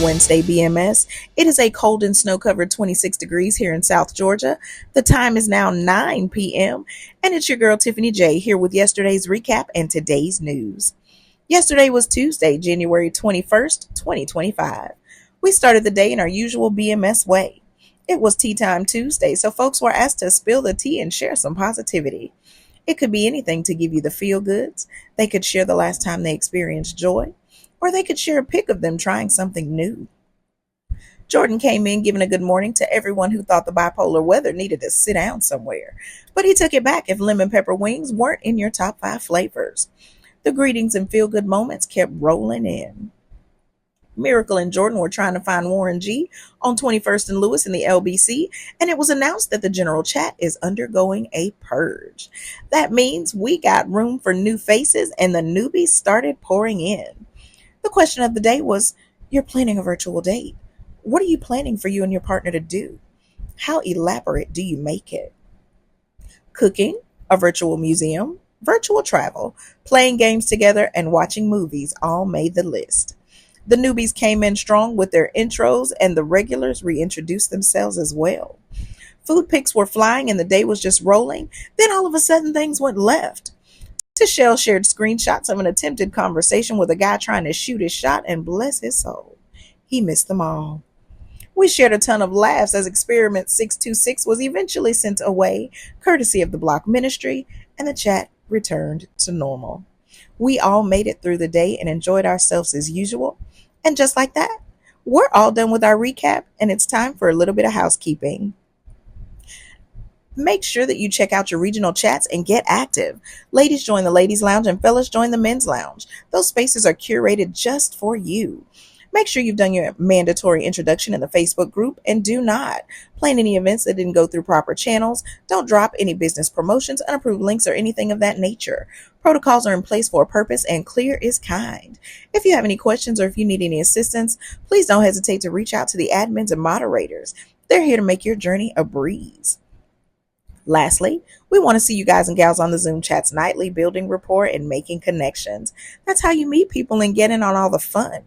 Wednesday, BMS. It is a cold and snow covered 26 degrees here in South Georgia. The time is now 9 p.m., and it's your girl Tiffany J here with yesterday's recap and today's news. Yesterday was Tuesday, January 21st, 2025. We started the day in our usual BMS way. It was Tea Time Tuesday, so folks were asked to spill the tea and share some positivity. It could be anything to give you the feel goods. They could share the last time they experienced joy, or they could share a pic of them trying something new. Jordan came in giving a good morning to everyone who thought the bipolar weather needed to sit down somewhere, but he took it back if lemon pepper wings weren't in your top 5 flavors. The greetings and feel good moments kept rolling in. Miracle and Jordan were trying to find Warren G on 21st and Lewis in the LBC, and it was announced that the general chat is undergoing a purge. That means we got room for new faces, and the newbies started pouring in. The question of the day was, you're planning a virtual date. What are you planning for you and your partner to do? How elaborate do you make it? Cooking, a virtual museum, virtual travel, playing games together, and watching movies all made the list. The newbies came in strong with their intros, and the regulars reintroduced themselves as well. Food pics were flying and the day was just rolling. Then all of a sudden things went left. Tishelle shared screenshots of an attempted conversation with a guy trying to shoot his shot, and bless his soul, he missed them all. We shared a ton of laughs as Experiment 626 was eventually sent away, courtesy of the Block Ministry, and the chat returned to normal. We all made it through the day and enjoyed ourselves as usual. And just like that, we're all done with our recap, and it's time for a little bit of housekeeping. Make sure that you check out your regional chats and get active. Ladies join the ladies lounge and fellas join the men's lounge. Those spaces are curated just for you. Make sure you've done your mandatory introduction in the Facebook group, and do not plan any events that didn't go through proper channels. Don't drop any business promotions, unapproved links, or anything of that nature. Protocols are in place for a purpose, and clear is kind. If you have any questions or if you need any assistance, please don't hesitate to reach out to the admins and moderators. They're here to make your journey a breeze. Lastly, we want to see you guys and gals on the Zoom chats nightly, building rapport and making connections. That's how you meet people and get in on all the fun.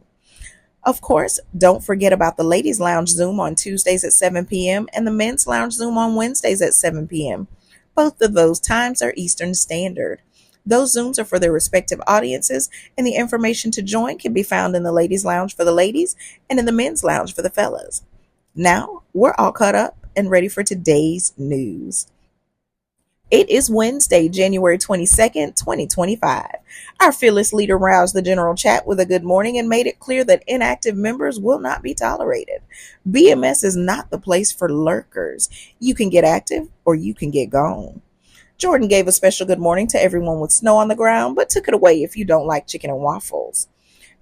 Of course, don't forget about the Ladies Lounge Zoom on Tuesdays at 7 p.m. and the Men's Lounge Zoom on Wednesdays at 7 p.m. Both of those times are Eastern Standard. Those Zooms are for their respective audiences, and the information to join can be found in the Ladies Lounge for the ladies and in the Men's Lounge for the fellas. Now, we're all caught up and ready for today's news. It is Wednesday, January 22nd, 2025. Our fearless leader roused the general chat with a good morning and made it clear that inactive members will not be tolerated. BMS is not the place for lurkers. You can get active or you can get gone. Jordan gave a special good morning to everyone with snow on the ground, but took it away if you don't like chicken and waffles.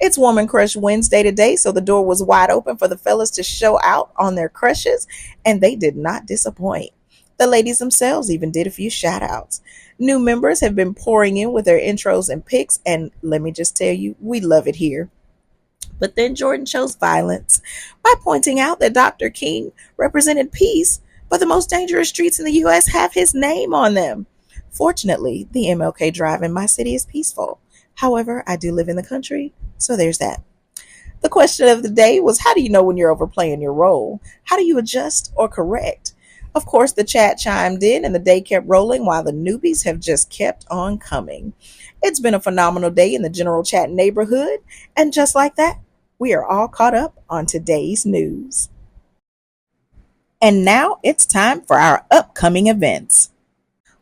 It's Woman Crush Wednesday today, so the door was wide open for the fellas to show out on their crushes, and they did not disappoint. The ladies themselves even did a few shout outs. New members have been pouring in with their intros and pics, and let me just tell you, we love it here. But then Jordan chose violence by pointing out that Dr. King represented peace, but the most dangerous streets in the U.S. have his name on them. Fortunately, the MLK Drive in my city is peaceful. However, I do live in the country, so there's that. The question of the day was, how do you know when you're overplaying your role? How do you adjust or correct? Of course, the chat chimed in and the day kept rolling while the newbies have just kept on coming. It's been a phenomenal day in the general chat neighborhood, and just like that, we are all caught up on today's news. And now it's time for our upcoming events.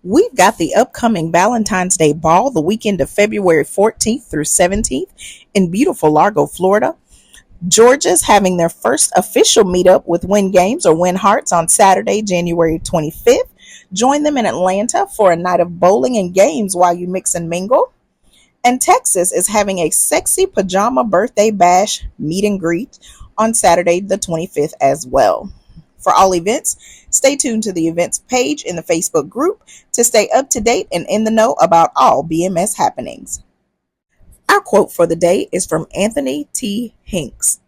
We've got the upcoming Valentine's Day Ball the weekend of February 14th through 17th in beautiful Largo, Florida. Georgia's having their first official meetup with Win Games or Win Hearts on Saturday, January 25th. Join them in Atlanta for a night of bowling and games while you mix and mingle. And Texas is having a sexy pajama birthday bash meet and greet on Saturday, the 25th as well. For all events, stay tuned to the events page in the Facebook group to stay up to date and in the know about all BMS happenings. Our quote for the day is from Anthony T. Hinks.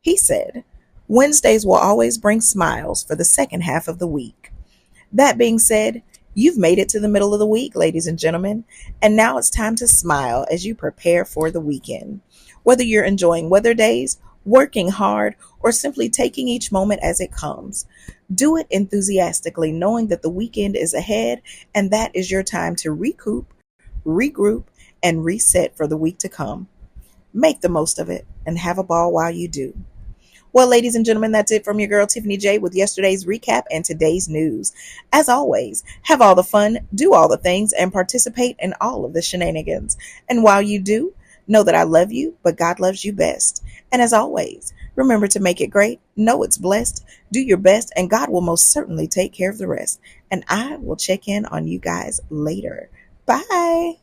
He said, "Wednesdays will always bring smiles for the second half of the week." That being said, you've made it to the middle of the week, ladies and gentlemen, and now it's time to smile as you prepare for the weekend. Whether you're enjoying weather days working hard, or simply taking each moment as it comes. Do it enthusiastically, knowing that the weekend is ahead and that is your time to recoup, regroup, and reset for the week to come. Make the most of it and have a ball while you do. Well, ladies and gentlemen, that's it from your girl Tiffany J with yesterday's recap and today's news. As always, have all the fun, do all the things, and participate in all of the shenanigans. And while you do, know that I love you, but God loves you best. And as always, remember to make it great, know it's blessed, do your best, and God will most certainly take care of the rest. And I will check in on you guys later. Bye.